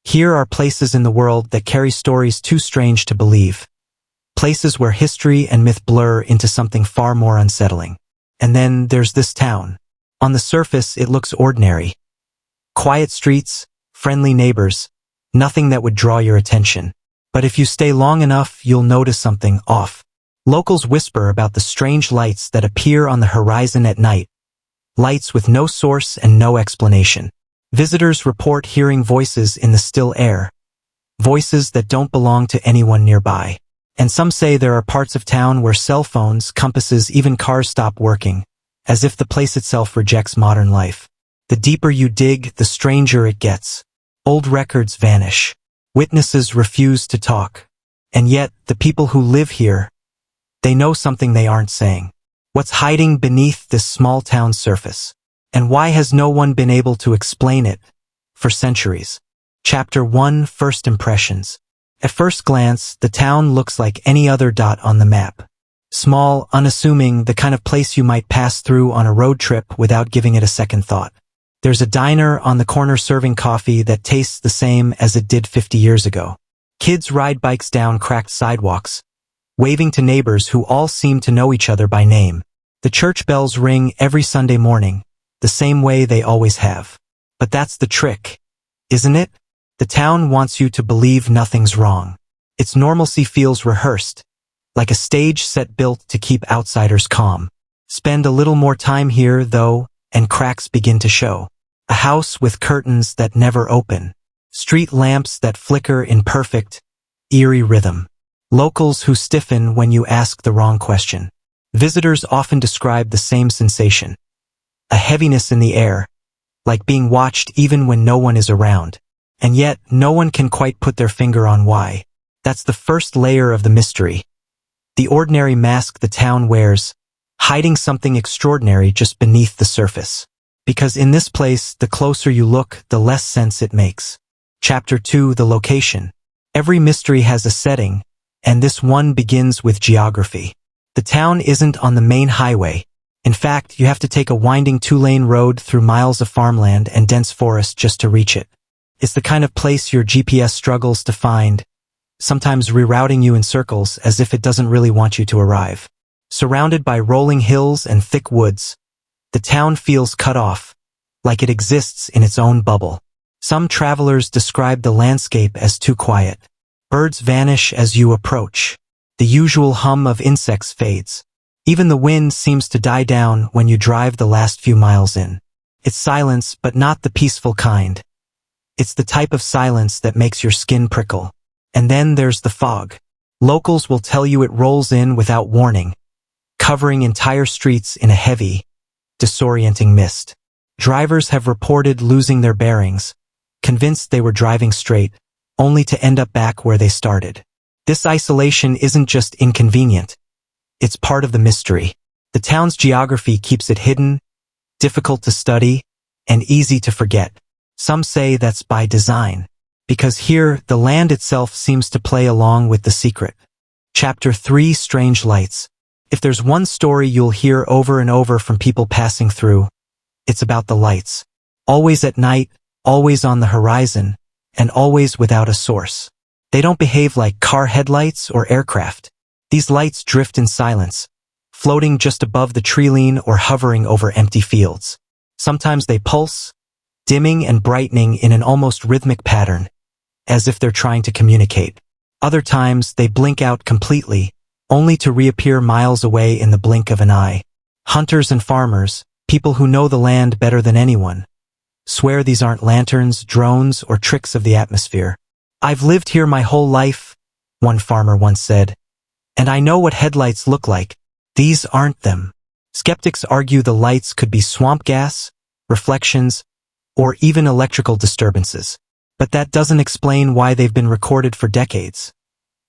Here are places in the world that carry stories too strange to believe. Places where history and myth blur into something far more unsettling. And then there's this town. On the surface, it looks ordinary. Quiet streets, friendly neighbors, nothing that would draw your attention. But if you stay long enough, you'll notice something off. Locals whisper about the strange lights that appear on the horizon at night. Lights with no source and no explanation. Visitors report hearing voices in the still air. Voices that don't belong to anyone nearby. And some say there are parts of town where cell phones, compasses, even cars stop working, as if the place itself rejects modern life. The deeper you dig, the stranger it gets. Old records vanish. Witnesses refuse to talk. And yet, the people who live here, they know something they aren't saying. What's hiding beneath this small town surface? And why has no one been able to explain it for centuries? Chapter 1: First Impressions. At first glance, the town looks like any other dot on the map. Small, unassuming, the kind of place you might pass through on a road trip without giving it a second thought. There's a diner on the corner serving coffee that tastes the same as it did 50 years ago. Kids ride bikes down cracked sidewalks, waving to neighbors who all seem to know each other by name. The church bells ring every Sunday morning, the same way they always have. But that's the trick, isn't it? The town wants you to believe nothing's wrong. Its normalcy feels rehearsed, like a stage set built to keep outsiders calm. Spend a little more time here, though, and cracks begin to show. A house with curtains that never open. Street lamps that flicker in perfect, eerie rhythm. Locals who stiffen when you ask the wrong question. Visitors often describe the same sensation. A heaviness in the air, like being watched even when no one is around. And yet, no one can quite put their finger on why. That's the first layer of the mystery. The ordinary mask the town wears, hiding something extraordinary just beneath the surface. Because in this place, the closer you look, the less sense it makes. Chapter 2: The Location. Every mystery has a setting, and this one begins with geography. The town isn't on the main highway. In fact, you have to take a winding 2-lane road through miles of farmland and dense forest just to reach it. It's the kind of place your GPS struggles to find, sometimes rerouting you in circles as if it doesn't really want you to arrive. Surrounded by rolling hills and thick woods, the town feels cut off, like it exists in its own bubble. Some travelers describe the landscape as too quiet. Birds vanish as you approach. The usual hum of insects fades. Even the wind seems to die down when you drive the last few miles in. It's silence, but not the peaceful kind. It's the type of silence that makes your skin prickle. And then there's the fog. Locals will tell you it rolls in without warning, covering entire streets in a heavy, disorienting mist. Drivers have reported losing their bearings, convinced they were driving straight, only to end up back where they started. This isolation isn't just inconvenient. It's part of the mystery. The town's geography keeps it hidden, difficult to study, and easy to forget. Some say that's by design, because here, the land itself seems to play along with the secret. Chapter 3: Strange Lights. If there's one story you'll hear over and over from people passing through, it's about the lights. Always at night, always on the horizon, and always without a source. They don't behave like car headlights or aircraft. These lights drift in silence, floating just above the treeline or hovering over empty fields. Sometimes they pulse, dimming and brightening in an almost rhythmic pattern, as if they're trying to communicate. Other times, they blink out completely, only to reappear miles away in the blink of an eye. Hunters and farmers, people who know the land better than anyone, swear these aren't lanterns, drones, or tricks of the atmosphere. "I've lived here my whole life," one farmer once said, "and I know what headlights look like. These aren't them." Skeptics argue the lights could be swamp gas, reflections, or even electrical disturbances. But that doesn't explain why they've been recorded for decades,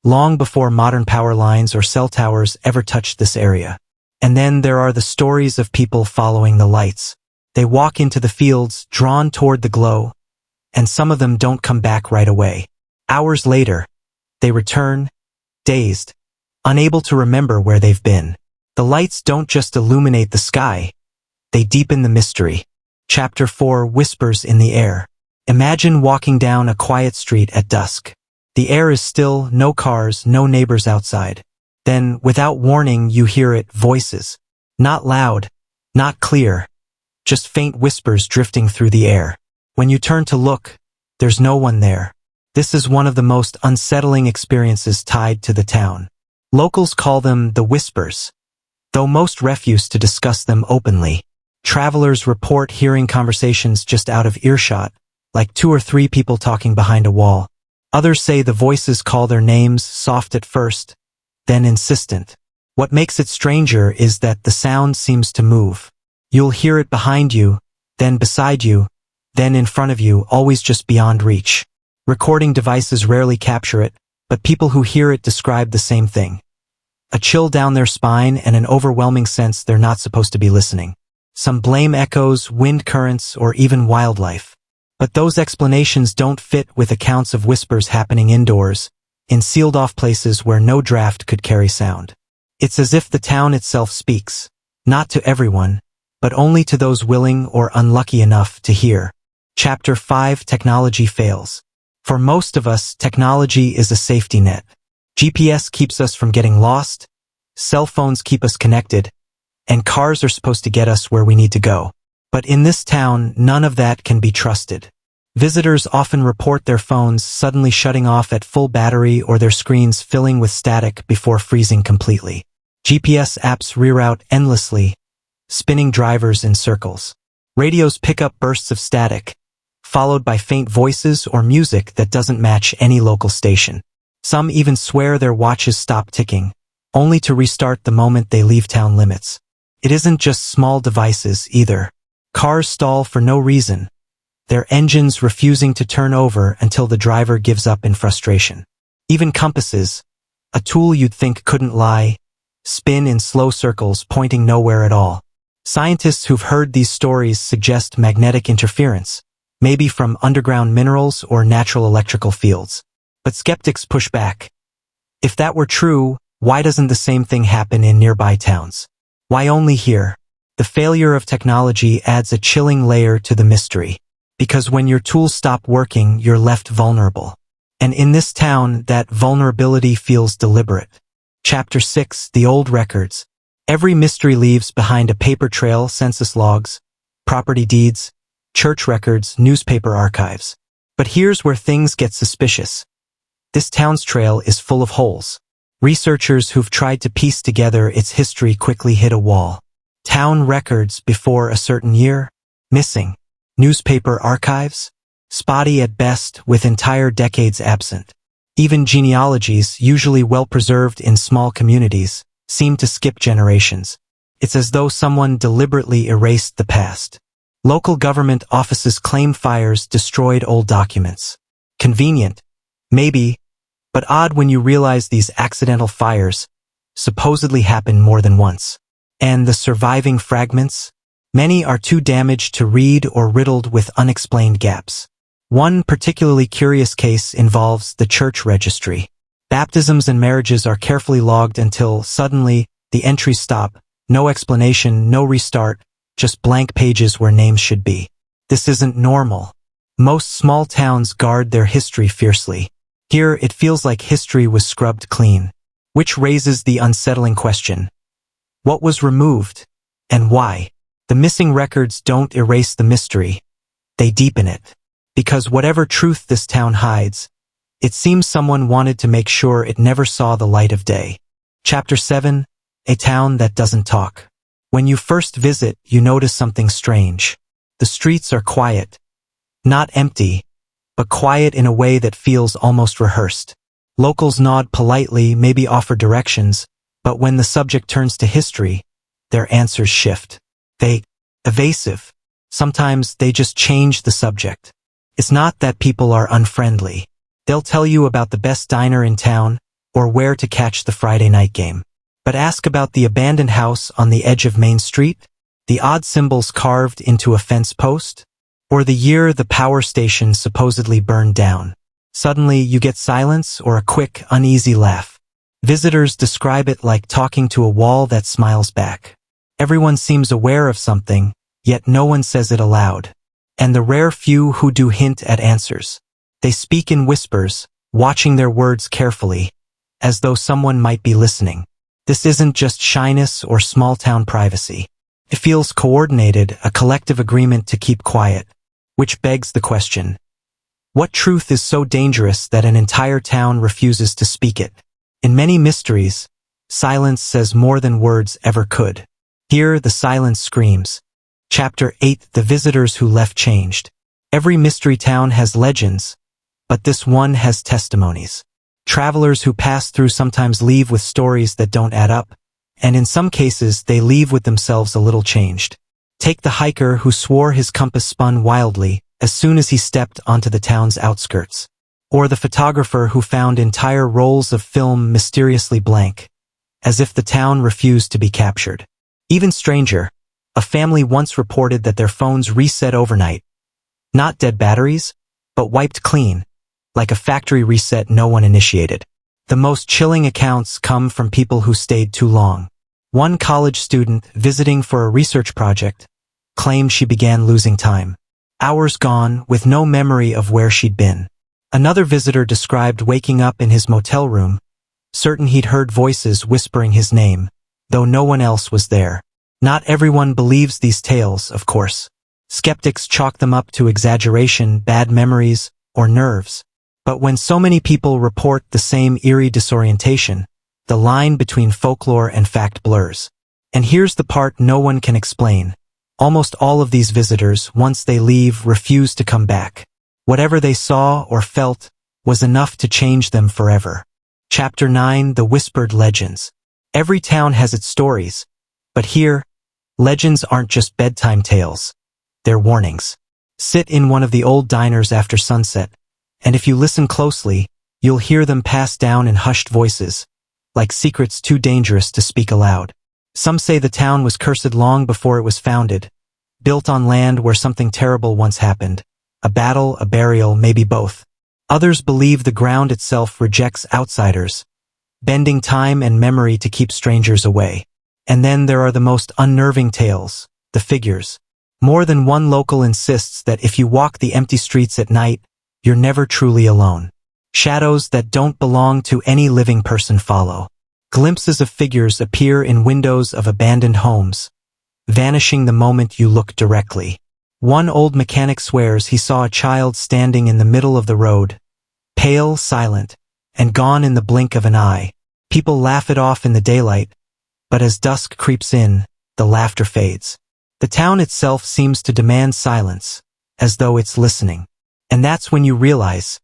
long before modern power lines or cell towers ever touched this area. And then there are the stories of people following the lights. They walk into the fields, drawn toward the glow, and some of them don't come back right away. Hours later, they return, dazed, unable to remember where they've been. The lights don't just illuminate the sky, they deepen the mystery. Chapter 4: Whispers in the Air. Imagine walking down a quiet street at dusk. The air is still, no cars, no neighbors outside. Then, without warning, you hear it, voices. Not loud, not clear, just faint whispers drifting through the air. When you turn to look, there's no one there. This is one of the most unsettling experiences tied to the town. Locals call them the whispers, though most refuse to discuss them openly. Travelers report hearing conversations just out of earshot, like 2 or 3 people talking behind a wall. Others say the voices call their names, soft at first, then insistent. What makes it stranger is that the sound seems to move. You'll hear it behind you, then beside you, then in front of you, always just beyond reach. Recording devices rarely capture it, but people who hear it describe the same thing. A chill down their spine and an overwhelming sense they're not supposed to be listening. Some blame echoes, wind currents, or even wildlife. But those explanations don't fit with accounts of whispers happening indoors, in sealed-off places where no draft could carry sound. It's as if the town itself speaks, not to everyone, but only to those willing or unlucky enough to hear. Chapter 5: Technology Fails. For most of us, technology is a safety net. GPS keeps us from getting lost, cell phones keep us connected, and cars are supposed to get us where we need to go. But in this town, none of that can be trusted. Visitors often report their phones suddenly shutting off at full battery or their screens filling with static before freezing completely. GPS apps reroute endlessly, spinning drivers in circles. Radios pick up bursts of static, followed by faint voices or music that doesn't match any local station. Some even swear their watches stop ticking, only to restart the moment they leave town limits. It isn't just small devices either. Cars stall for no reason, their engines refusing to turn over until the driver gives up in frustration. Even compasses, a tool you'd think couldn't lie, spin in slow circles pointing nowhere at all. Scientists who've heard these stories suggest magnetic interference, maybe from underground minerals or natural electrical fields. But skeptics push back. If that were true, why doesn't the same thing happen in nearby towns? Why only here? The failure of technology adds a chilling layer to the mystery. Because when your tools stop working, you're left vulnerable. And in this town, that vulnerability feels deliberate. Chapter 6: The Old Records. Every mystery leaves behind a paper trail, census logs, property deeds, church records, newspaper archives. But here's where things get suspicious. This town's trail is full of holes. Researchers who've tried to piece together its history quickly hit a wall. Town records before a certain year? Missing. Newspaper archives? Spotty at best, with entire decades absent. Even genealogies, usually well-preserved in small communities, seem to skip generations. It's as though someone deliberately erased the past. Local government offices claim fires destroyed old documents. Convenient, maybe, but odd when you realize these accidental fires supposedly happen more than once. And the surviving fragments? Many are too damaged to read or riddled with unexplained gaps. One particularly curious case involves the church registry. Baptisms and marriages are carefully logged until, suddenly, the entries stop. No explanation, no restart, just blank pages where names should be. This isn't normal. Most small towns guard their history fiercely. Here, it feels like history was scrubbed clean. Which raises the unsettling question. What was removed? And why? The missing records don't erase the mystery. They deepen it. Because whatever truth this town hides, it seems someone wanted to make sure it never saw the light of day. Chapter 7: A Town That Doesn't Talk. When you first visit, you notice something strange. The streets are quiet. Not empty, but quiet in a way that feels almost rehearsed. Locals nod politely, maybe offer directions, but when the subject turns to history, their answers shift. Evasive. Sometimes they just change the subject. It's not that people are unfriendly. They'll tell you about the best diner in town, or where to catch the Friday night game. But ask about the abandoned house on the edge of Main Street, the odd symbols carved into a fence post, or the year the power station supposedly burned down. Suddenly, you get silence or a quick, uneasy laugh. Visitors describe it like talking to a wall that smiles back. Everyone seems aware of something, yet no one says it aloud. and the rare few who do hint at answers. They speak in whispers, watching their words carefully, as though someone might be listening. This isn't just shyness or small-town privacy. It feels coordinated, a collective agreement to keep quiet, which begs the question, what truth is so dangerous that an entire town refuses to speak it? In many mysteries, silence says more than words ever could. Here, the silence screams. Chapter 8: The Visitors Who Left Changed. Every mystery town has legends, but this one has testimonies. Travelers who pass through sometimes leave with stories that don't add up, and in some cases they leave with themselves a little changed. Take the hiker who swore his compass spun wildly as soon as he stepped onto the town's outskirts, or the photographer who found entire rolls of film mysteriously blank, as if the town refused to be captured. Even stranger, a family once reported that their phones reset overnight. Not dead batteries, but wiped clean, like a factory reset no one initiated. The most chilling accounts come from people who stayed too long. One college student visiting for a research project claimed she began losing time. Hours gone with no memory of where she'd been. Another visitor described waking up in his motel room, certain he'd heard voices whispering his name, though no one else was there. Not everyone believes these tales, of course. Skeptics chalk them up to exaggeration, bad memories, or nerves. But when so many people report the same eerie disorientation, the line between folklore and fact blurs. And here's the part no one can explain. Almost all of these visitors, once they leave, refuse to come back. Whatever they saw or felt was enough to change them forever. Chapter 9: The Whispered Legends. Every town has its stories, but here, legends aren't just bedtime tales. They're warnings. Sit in one of the old diners after sunset, and if you listen closely, you'll hear them pass down in hushed voices, like secrets too dangerous to speak aloud. Some say the town was cursed long before it was founded, built on land where something terrible once happened. A battle, a burial, maybe both. Others believe the ground itself rejects outsiders, bending time and memory to keep strangers away. And then there are the most unnerving tales, the figures. More than one local insists that if you walk the empty streets at night, you're never truly alone. Shadows that don't belong to any living person follow. Glimpses of figures appear in windows of abandoned homes, vanishing the moment you look directly. One old mechanic swears he saw a child standing in the middle of the road, pale, silent, and gone in the blink of an eye. People laugh it off in the daylight, but as dusk creeps in, the laughter fades. The town itself seems to demand silence, as though it's listening. And that's when you realize,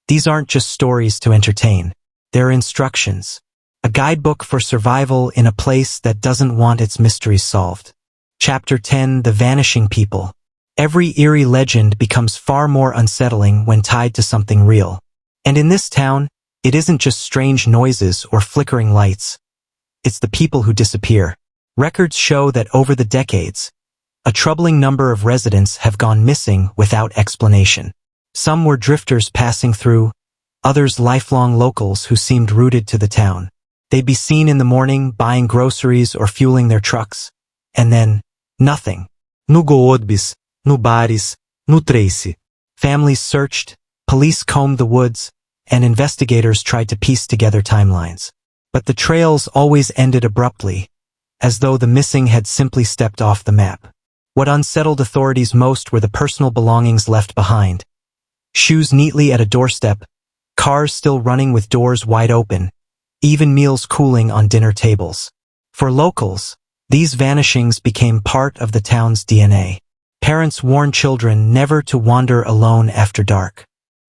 these aren't just stories to entertain. They're instructions. A guidebook for survival in a place that doesn't want its mysteries solved. Chapter 10: The Vanishing People. Every eerie legend becomes far more unsettling when tied to something real. And in this town, it isn't just strange noises or flickering lights. It's the people who disappear. Records show that over the decades, a troubling number of residents have gone missing without explanation. Some were drifters passing through, others lifelong locals who seemed rooted to the town. They'd be seen in the morning buying groceries or fueling their trucks, and then, nothing. No odbis, no bares, no trace. Families searched, police combed the woods, and investigators tried to piece together timelines. But the trails always ended abruptly, as though the missing had simply stepped off the map. What unsettled authorities most were the personal belongings left behind. Shoes neatly at a doorstep, cars still running with doors wide open, even meals cooling on dinner tables. For locals, these vanishings became part of the town's DNA. Parents warned children never to wander alone after dark.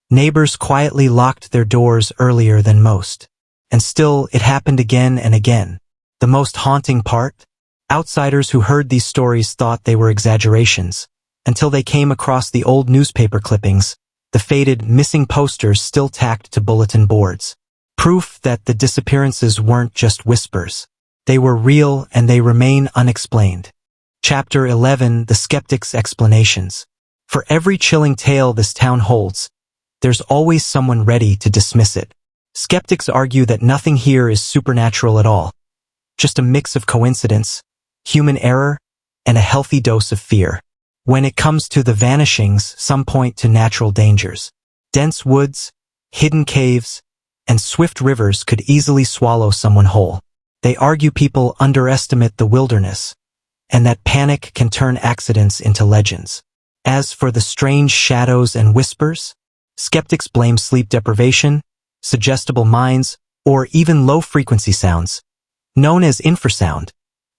Neighbors quietly locked their doors earlier than most. And still, it happened again and again. The most haunting part? Outsiders who heard these stories thought they were exaggerations, until they came across the old newspaper clippings, the faded, missing posters still tacked to bulletin boards. Proof that the disappearances weren't just whispers. They were real and they remain unexplained. Chapter 11: The Skeptic's Explanations. For every chilling tale this town holds, there's always someone ready to dismiss it. Skeptics argue that nothing here is supernatural at all, just a mix of coincidence, human error, and a healthy dose of fear. When it comes to the vanishings, some point to natural dangers. Dense woods, hidden caves, and swift rivers could easily swallow someone whole. They argue people underestimate the wilderness, and that panic can turn accidents into legends. As for the strange shadows and whispers, skeptics blame sleep deprivation, suggestible minds, or even low-frequency sounds, known as infrasound,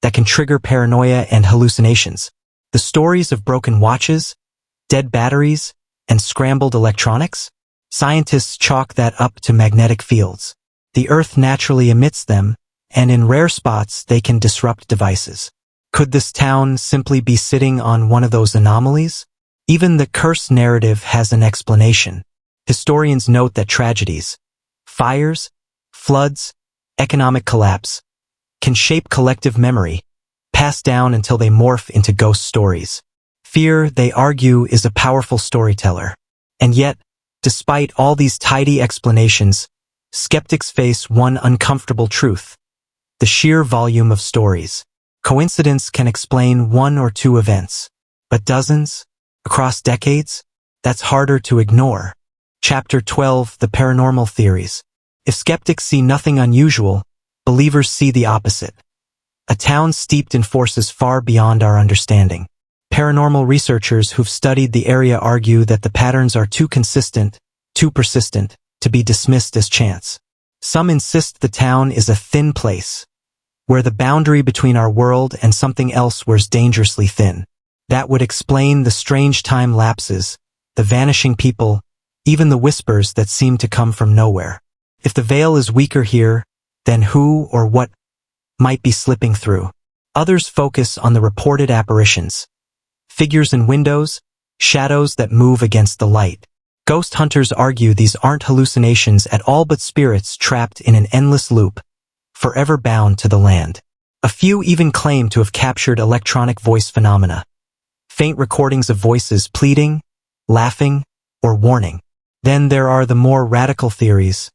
that can trigger paranoia and hallucinations. The stories of broken watches, dead batteries, and scrambled electronics? Scientists chalk that up to magnetic fields. The Earth naturally emits them, and in rare spots they can disrupt devices. Could this town simply be sitting on one of those anomalies? Even the curse narrative has an explanation. Historians note that tragedies, fires, floods, economic collapse, can shape collective memory, passed down until they morph into ghost stories. Fear, they argue, is a powerful storyteller. And yet, despite all these tidy explanations, skeptics face one uncomfortable truth: the sheer volume of stories. Coincidence can explain one or two events, but dozens, across decades, that's harder to ignore. Chapter 12, The Paranormal Theories. If skeptics see nothing unusual, believers see the opposite. A town steeped in forces far beyond our understanding. Paranormal researchers who've studied the area argue that the patterns are too consistent, too persistent, to be dismissed as chance. Some insist the town is a thin place, where the boundary between our world and something else wears dangerously thin. That would explain the strange time lapses, the vanishing people, even the whispers that seem to come from nowhere. If the veil is weaker here, then who or what might be slipping through? Others focus on the reported apparitions. Figures in windows, shadows that move against the light. Ghost hunters argue these aren't hallucinations at all but spirits trapped in an endless loop, forever bound to the land. A few even claim to have captured electronic voice phenomena. Faint recordings of voices pleading, laughing, or warning. Then there are the more radical theories: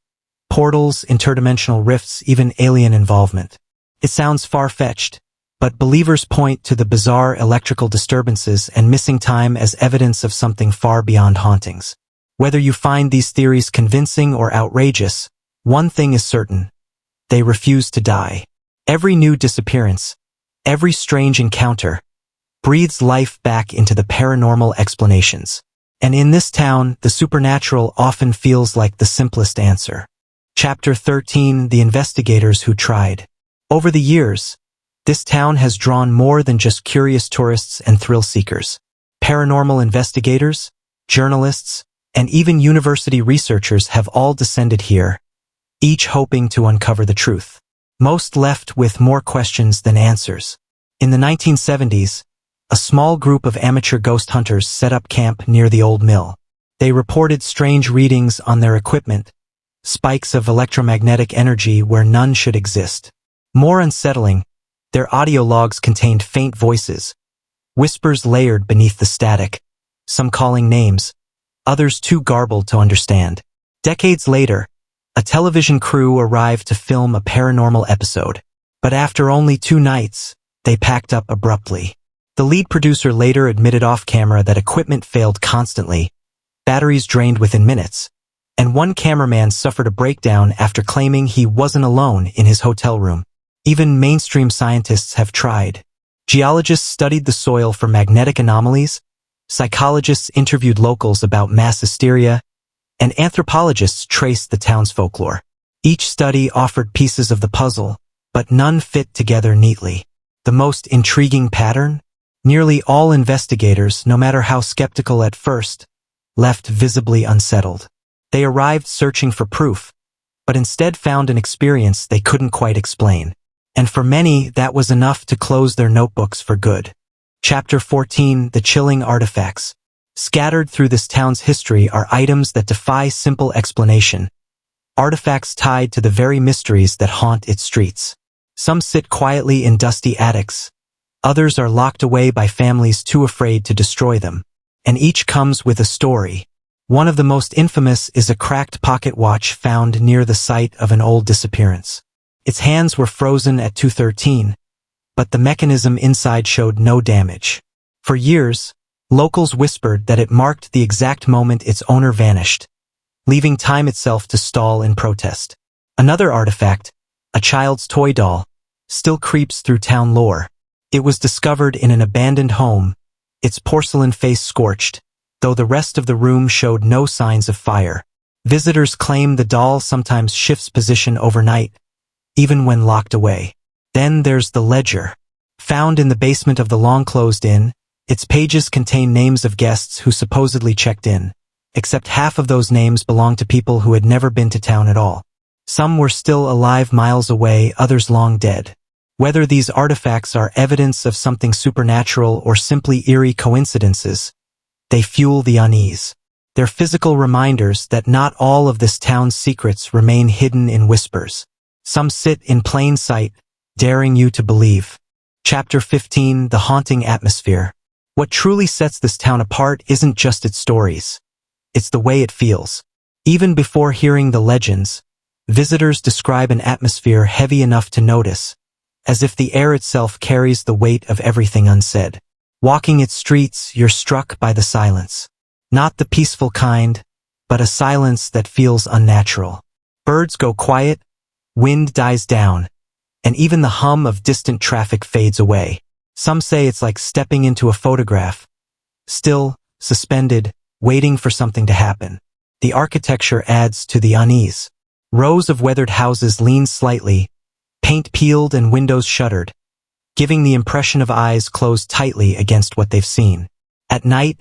portals, interdimensional rifts, even alien involvement. It sounds far-fetched, but believers point to the bizarre electrical disturbances and missing time as evidence of something far beyond hauntings. Whether you find these theories convincing or outrageous, one thing is certain: they refuse to die. Every new disappearance, every strange encounter, breathes life back into the paranormal explanations. And in this town, the supernatural often feels like the simplest answer. Chapter 13, The Investigators Who Tried. Over the years, this town has drawn more than just curious tourists and thrill seekers. Paranormal investigators, journalists, and even university researchers have all descended here, each hoping to uncover the truth. Most left with more questions than answers. In the 1970s, a small group of amateur ghost hunters set up camp near the old mill. They reported strange readings on their equipment, spikes of electromagnetic energy where none should exist. More unsettling, their audio logs contained faint voices, whispers layered beneath the static, some calling names, others too garbled to understand. Decades later, a television crew arrived to film a paranormal episode, but after only 2 nights, they packed up abruptly. The lead producer later admitted off-camera that equipment failed constantly, batteries drained within minutes, and one cameraman suffered a breakdown after claiming he wasn't alone in his hotel room. Even mainstream scientists have tried. Geologists studied the soil for magnetic anomalies, psychologists interviewed locals about mass hysteria, and anthropologists traced the town's folklore. Each study offered pieces of the puzzle, but none fit together neatly. The most intriguing pattern? Nearly all investigators, no matter how skeptical at first, left visibly unsettled. They arrived searching for proof, but instead found an experience they couldn't quite explain. And for many, that was enough to close their notebooks for good. Chapter 14, The Chilling Artifacts. Scattered through this town's history are items that defy simple explanation, artifacts tied to the very mysteries that haunt its streets. Some sit quietly in dusty attics, others are locked away by families too afraid to destroy them, and each comes with a story. One of the most infamous is a cracked pocket watch found near the site of an old disappearance. Its hands were frozen at 2:13, but the mechanism inside showed no damage. For years, Locals whispered that it marked the exact moment its owner vanished, leaving time itself to stall in protest. Another artifact, a child's toy doll, still creeps through town lore. It was discovered in an abandoned home, its porcelain face scorched, though the rest of the room showed no signs of fire. Visitors claim the doll sometimes shifts position overnight, even when locked away. Then there's the ledger. Found in the basement of the long-closed inn, its pages contain names of guests who supposedly checked in, except half of those names belong to people who had never been to town at all. Some were still alive miles away, others long dead. Whether these artifacts are evidence of something supernatural or simply eerie coincidences, they fuel the unease. They're physical reminders that not all of this town's secrets remain hidden in whispers. Some sit in plain sight, daring you to believe. Chapter 15: The Haunting Atmosphere. What truly sets this town apart isn't just its stories. It's the way it feels. Even before hearing the legends, visitors describe an atmosphere heavy enough to notice, as if the air itself carries the weight of everything unsaid. Walking its streets, you're struck by the silence. Not the peaceful kind, but a silence that feels unnatural. Birds go quiet, wind dies down, and even the hum of distant traffic fades away. Some say it's like stepping into a photograph, still, suspended, waiting for something to happen. The architecture adds to the unease. Rows of weathered houses lean slightly, paint peeled and windows shuttered, giving the impression of eyes closed tightly against what they've seen. At night,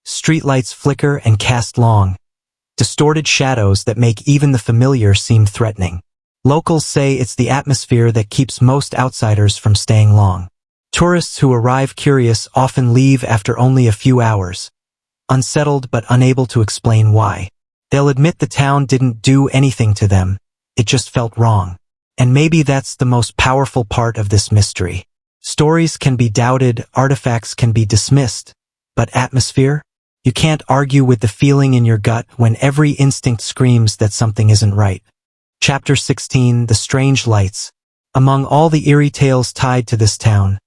streetlights flicker and cast long, distorted shadows that make even the familiar seem threatening. Locals say it's the atmosphere that keeps most outsiders from staying long. Tourists who arrive curious often leave after only a few hours, unsettled but unable to explain why. They'll admit the town didn't do anything to them, it just felt wrong. And maybe that's the most powerful part of this mystery. Stories can be doubted, artifacts can be dismissed, but atmosphere? You can't argue with the feeling in your gut when every instinct screams that something isn't right. Chapter 16: The Strange Lights. Among all the eerie tales tied to this town,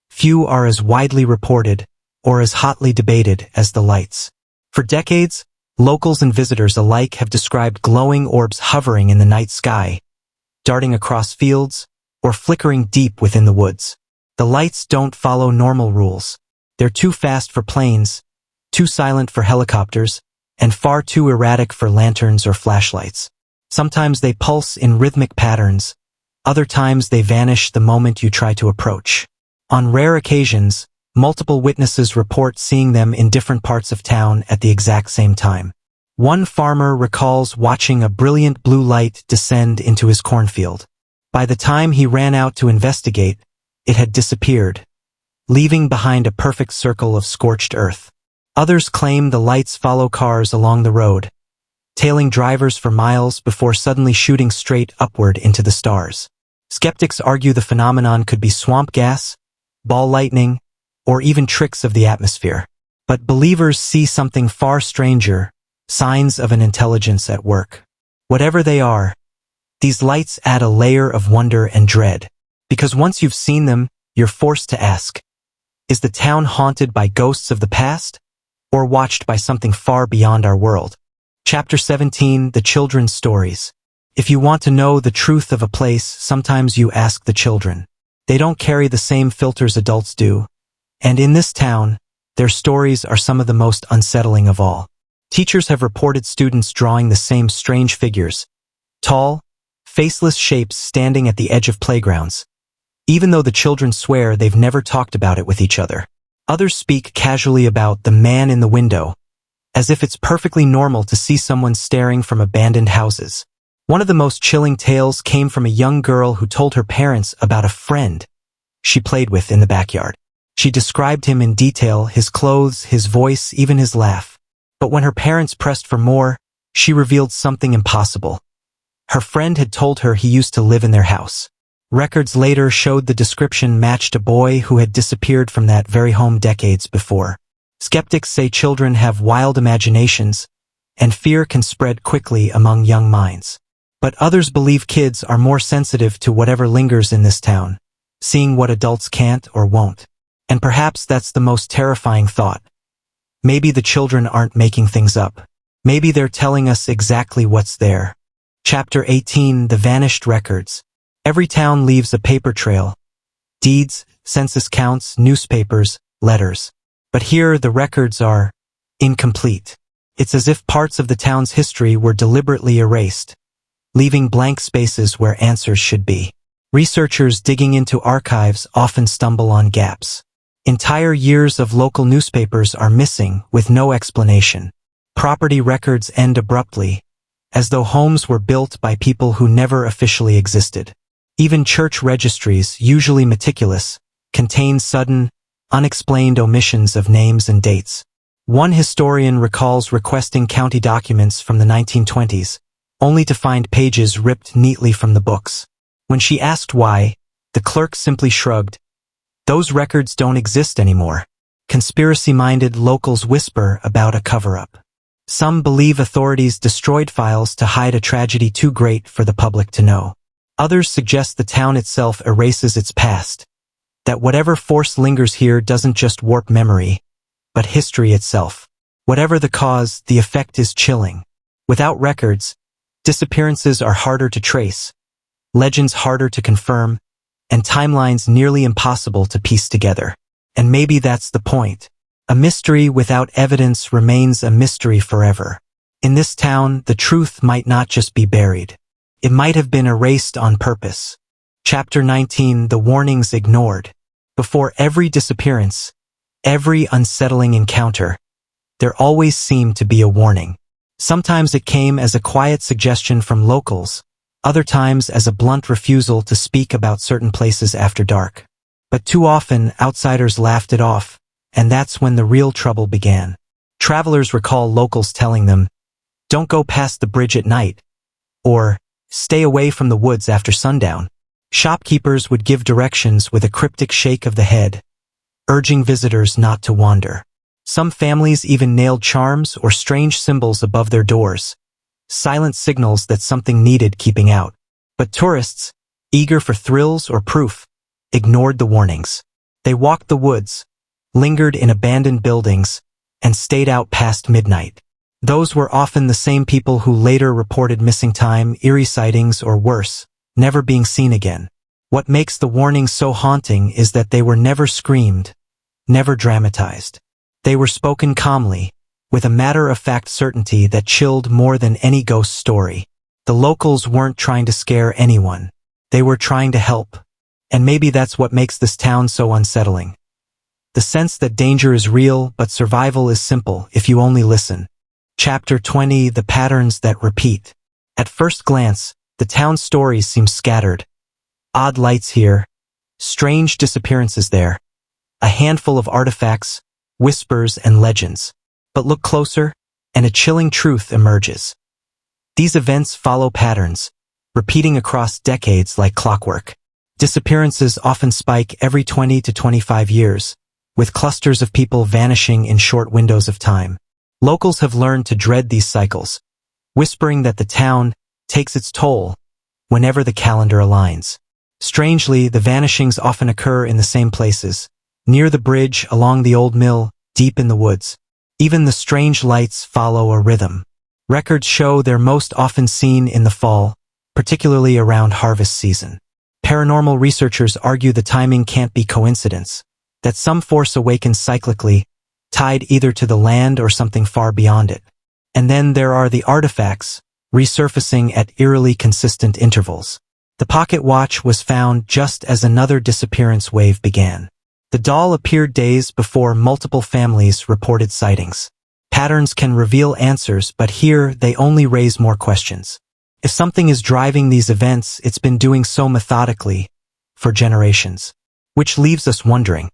few are as widely reported or as hotly debated as the lights. For decades, locals and visitors alike have described glowing orbs hovering in the night sky, darting across fields, or flickering deep within the woods. The lights don't follow normal rules. They're too fast for planes, too silent for helicopters, and far too erratic for lanterns or flashlights. Sometimes they pulse in rhythmic patterns, other times they vanish the moment you try to approach. On rare occasions, multiple witnesses report seeing them in different parts of town at the exact same time. One farmer recalls watching a brilliant blue light descend into his cornfield. By the time he ran out to investigate, it had disappeared, leaving behind a perfect circle of scorched earth. Others claim the lights follow cars along the road, tailing drivers for miles before suddenly shooting straight upward into the stars. Skeptics argue the phenomenon could be swamp gas, ball lightning, or even tricks of the atmosphere. But believers see something far stranger, signs of an intelligence at work. Whatever they are, these lights add a layer of wonder and dread. Because once you've seen them, you're forced to ask, is the town haunted by ghosts of the past, or watched by something far beyond our world? Chapter 17: The Children's Stories. If you want to know the truth of a place, sometimes you ask the children. They don't carry the same filters adults do, and in this town, their stories are some of the most unsettling of all. Teachers have reported students drawing the same strange figures, tall, faceless shapes standing at the edge of playgrounds, even though the children swear they've never talked about it with each other. Others speak casually about the man in the window, as if it's perfectly normal to see someone staring from abandoned houses. One of the most chilling tales came from a young girl who told her parents about a friend she played with in the backyard. She described him in detail, his clothes, his voice, even his laugh. But when her parents pressed for more, she revealed something impossible. Her friend had told her he used to live in their house. Records later showed the description matched a boy who had disappeared from that very home decades before. Skeptics say children have wild imaginations, and fear can spread quickly among young minds. But others believe kids are more sensitive to whatever lingers in this town, seeing what adults can't or won't. And perhaps that's the most terrifying thought. Maybe the children aren't making things up. Maybe they're telling us exactly what's there. Chapter 18, The Vanished Records. Every town leaves a paper trail. Deeds, census counts, newspapers, letters. But here the records are incomplete. It's as if parts of the town's history were deliberately erased, leaving blank spaces where answers should be. Researchers digging into archives often stumble on gaps. Entire years of local newspapers are missing with no explanation. Property records end abruptly, as though homes were built by people who never officially existed. Even church registries, usually meticulous, contain sudden, unexplained omissions of names and dates. One historian recalls requesting county documents from the 1920s, only to find pages ripped neatly from the books. When she asked why, the clerk simply shrugged. Those records don't exist anymore. Conspiracy-minded locals whisper about a cover-up. Some believe authorities destroyed files to hide a tragedy too great for the public to know. Others suggest the town itself erases its past, that whatever force lingers here doesn't just warp memory, but history itself. Whatever the cause, the effect is chilling. Without records, disappearances are harder to trace, legends harder to confirm, and timelines nearly impossible to piece together. And maybe that's the point. A mystery without evidence remains a mystery forever. In this town, the truth might not just be buried. It might have been erased on purpose. Chapter 19, The Warnings Ignored. Before every disappearance, every unsettling encounter, there always seemed to be a warning. Sometimes it came as a quiet suggestion from locals, other times as a blunt refusal to speak about certain places after dark. But too often, outsiders laughed it off, and that's when the real trouble began. Travelers recall locals telling them, "Don't go past the bridge at night," or "Stay away from the woods after sundown." Shopkeepers would give directions with a cryptic shake of the head, urging visitors not to wander. Some families even nailed charms or strange symbols above their doors, silent signals that something needed keeping out. But tourists, eager for thrills or proof, ignored the warnings. They walked the woods, lingered in abandoned buildings, and stayed out past midnight. Those were often the same people who later reported missing time, eerie sightings, or worse, never being seen again. What makes the warnings so haunting is that they were never screamed, never dramatized. They were spoken calmly, with a matter-of-fact certainty that chilled more than any ghost story. The locals weren't trying to scare anyone. They were trying to help. And maybe that's what makes this town so unsettling. The sense that danger is real, but survival is simple if you only listen. Chapter 20, The Patterns That Repeat. At first glance, the town's stories seem scattered. Odd lights here, strange disappearances there, a handful of artifacts, whispers, and legends. But look closer, and a chilling truth emerges. These events follow patterns, repeating across decades like clockwork. Disappearances often spike every 20 to 25 years, with clusters of people vanishing in short windows of time. Locals have learned to dread these cycles, whispering that the town takes its toll whenever the calendar aligns. Strangely, the vanishings often occur in the same places, near the bridge, along the old mill, deep in the woods. Even the strange lights follow a rhythm. Records show they're most often seen in the fall, particularly around harvest season. Paranormal researchers argue the timing can't be coincidence, that some force awakens cyclically, tied either to the land or something far beyond it. And then there are the artifacts, resurfacing at eerily consistent intervals. The pocket watch was found just as another disappearance wave began. The doll appeared days before multiple families reported sightings. Patterns can reveal answers, but here they only raise more questions. If something is driving these events, it's been doing so methodically for generations. Which leaves us wondering,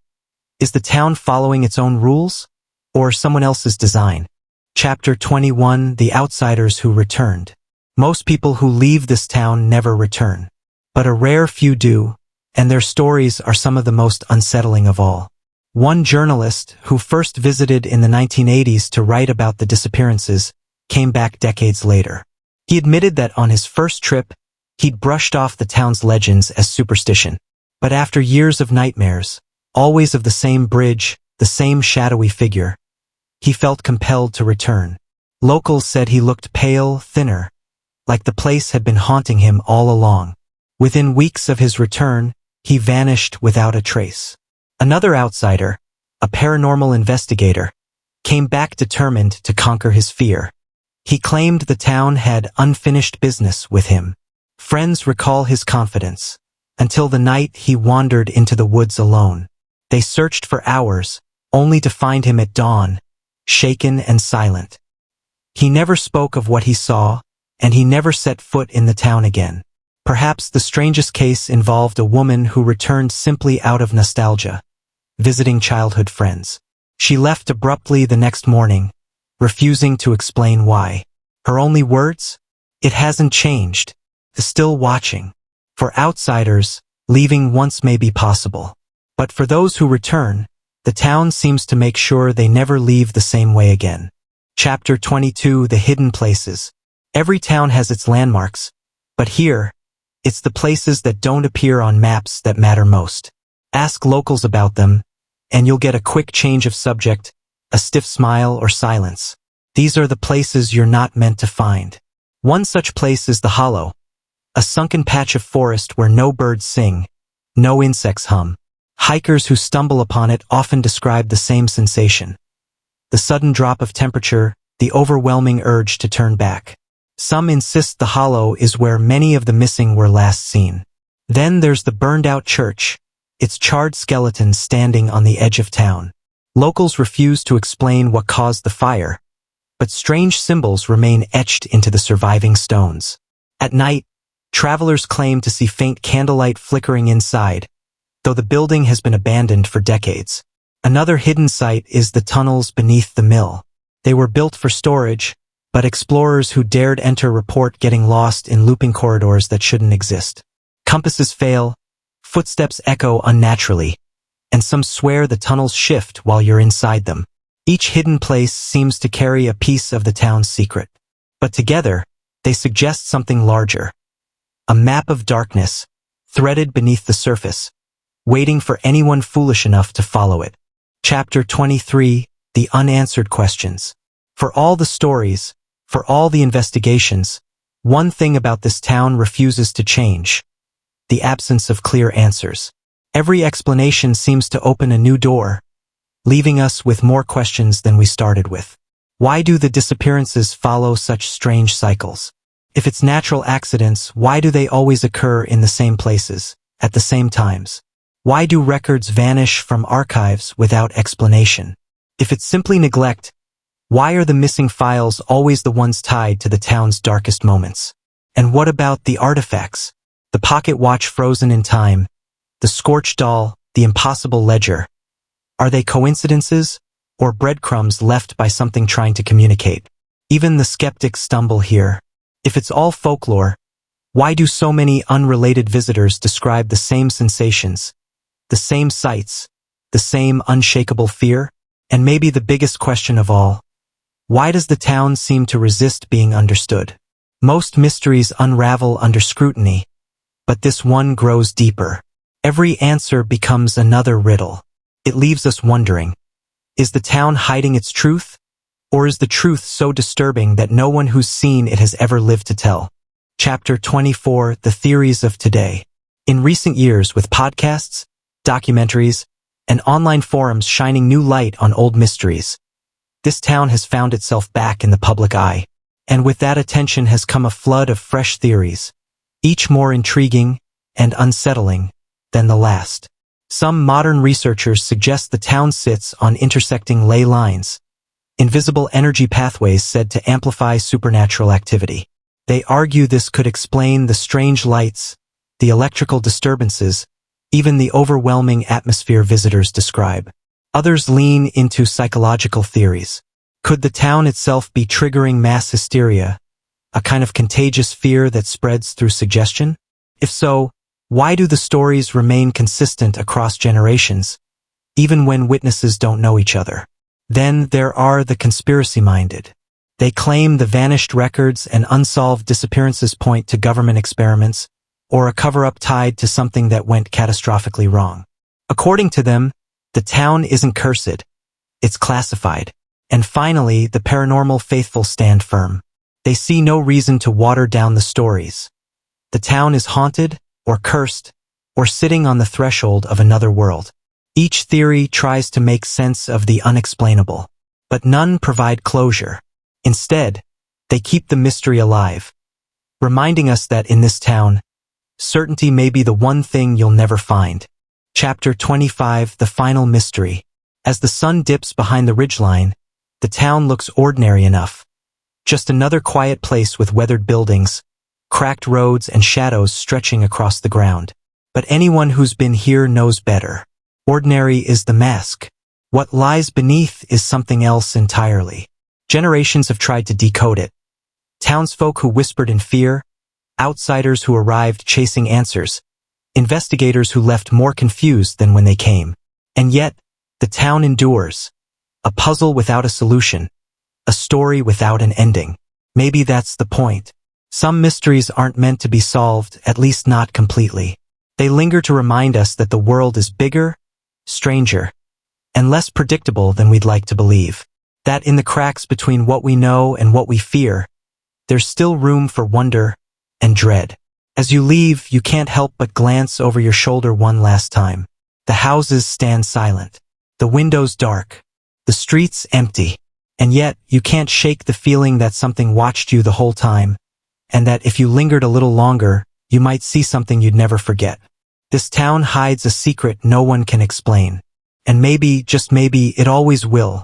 is the town following its own rules, or someone else's design? Chapter 21, The Outsiders Who Returned. Most people who leave this town never return, but a rare few do, and their stories are some of the most unsettling of all. One journalist, who first visited in the 1980s to write about the disappearances, came back decades later. He admitted that on his first trip, he'd brushed off the town's legends as superstition. But after years of nightmares, always of the same bridge, the same shadowy figure, he felt compelled to return. Locals said he looked pale, thinner, like the place had been haunting him all along. Within weeks of his return, he vanished without a trace. Another outsider, a paranormal investigator, came back determined to conquer his fear. He claimed the town had unfinished business with him. Friends recall his confidence, until the night he wandered into the woods alone. They searched for hours, only to find him at dawn, shaken and silent. He never spoke of what he saw, and he never set foot in the town again. Perhaps the strangest case involved a woman who returned simply out of nostalgia, visiting childhood friends. She left abruptly the next morning, refusing to explain why. Her only words? "It hasn't changed. Still watching." For outsiders, leaving once may be possible. But for those who return, the town seems to make sure they never leave the same way again. Chapter 22: The Hidden Places. Every town has its landmarks, but here, it's the places that don't appear on maps that matter most. Ask locals about them, and you'll get a quick change of subject, a stiff smile or silence. These are the places you're not meant to find. One such place is the Hollow, a sunken patch of forest where no birds sing, no insects hum. Hikers who stumble upon it often describe the same sensation: the sudden drop of temperature, the overwhelming urge to turn back. Some insist the Hollow is where many of the missing were last seen. Then there's the burned-out church, its charred skeletons standing on the edge of town. Locals refuse to explain what caused the fire, but strange symbols remain etched into the surviving stones. At night, travelers claim to see faint candlelight flickering inside, though the building has been abandoned for decades. Another hidden site is the tunnels beneath the mill. They were built for storage, but explorers who dared enter report getting lost in looping corridors that shouldn't exist. Compasses fail, footsteps echo unnaturally, and some swear the tunnels shift while you're inside them. Each hidden place seems to carry a piece of the town's secret. But together, they suggest something larger. A map of darkness, threaded beneath the surface, waiting for anyone foolish enough to follow it. Chapter 23: The Unanswered Questions. For all the stories, for all the investigations, one thing about this town refuses to change: the absence of clear answers. Every explanation seems to open a new door, leaving us with more questions than we started with. Why do the disappearances follow such strange cycles? If it's natural accidents, why do they always occur in the same places, at the same times? Why do records vanish from archives without explanation? If it's simply neglect, why are the missing files always the ones tied to the town's darkest moments? And what about the artifacts? The pocket watch frozen in time, the scorched doll, the impossible ledger. Are they coincidences, or breadcrumbs left by something trying to communicate? Even the skeptics stumble here. If it's all folklore, why do so many unrelated visitors describe the same sensations, the same sights, the same unshakable fear? And maybe the biggest question of all, why does the town seem to resist being understood? Most mysteries unravel under scrutiny, but this one grows deeper. Every answer becomes another riddle. It leaves us wondering, is the town hiding its truth? Or is the truth so disturbing that no one who's seen it has ever lived to tell? Chapter 24: The Theories of Today. In recent years, with podcasts, documentaries, and online forums shining new light on old mysteries, this town has found itself back in the public eye. And with that attention has come a flood of fresh theories, each more intriguing and unsettling than the last. Some modern researchers suggest the town sits on intersecting ley lines, invisible energy pathways said to amplify supernatural activity. They argue this could explain the strange lights, the electrical disturbances, even the overwhelming atmosphere visitors describe. Others lean into psychological theories. Could the town itself be triggering mass hysteria, a kind of contagious fear that spreads through suggestion? If so, why do the stories remain consistent across generations, even when witnesses don't know each other? Then there are the conspiracy-minded. They claim the vanished records and unsolved disappearances point to government experiments, or a cover-up tied to something that went catastrophically wrong. According to them, the town isn't cursed, it's classified. And finally, the paranormal faithful stand firm. They see no reason to water down the stories. The town is haunted, or cursed, or sitting on the threshold of another world. Each theory tries to make sense of the unexplainable, but none provide closure. Instead, they keep the mystery alive, reminding us that in this town, certainty may be the one thing you'll never find. Chapter 25, The Final Mystery. As the sun dips behind the ridgeline, the town looks ordinary enough. Just another quiet place with weathered buildings, cracked roads, and shadows stretching across the ground. But anyone who's been here knows better. Ordinary is the mask. What lies beneath is something else entirely. Generations have tried to decode it. Townsfolk who whispered in fear, outsiders who arrived chasing answers, investigators who left more confused than when they came. And yet, the town endures. A puzzle without a solution. A story without an ending. Maybe that's the point. Some mysteries aren't meant to be solved, at least not completely. They linger to remind us that the world is bigger, stranger, and less predictable than we'd like to believe. That in the cracks between what we know and what we fear, there's still room for wonder and dread. As you leave, you can't help but glance over your shoulder one last time. The houses stand silent. The windows dark. The streets empty. And yet, you can't shake the feeling that something watched you the whole time, and that if you lingered a little longer, you might see something you'd never forget. This town hides a secret no one can explain. And maybe, just maybe, it always will.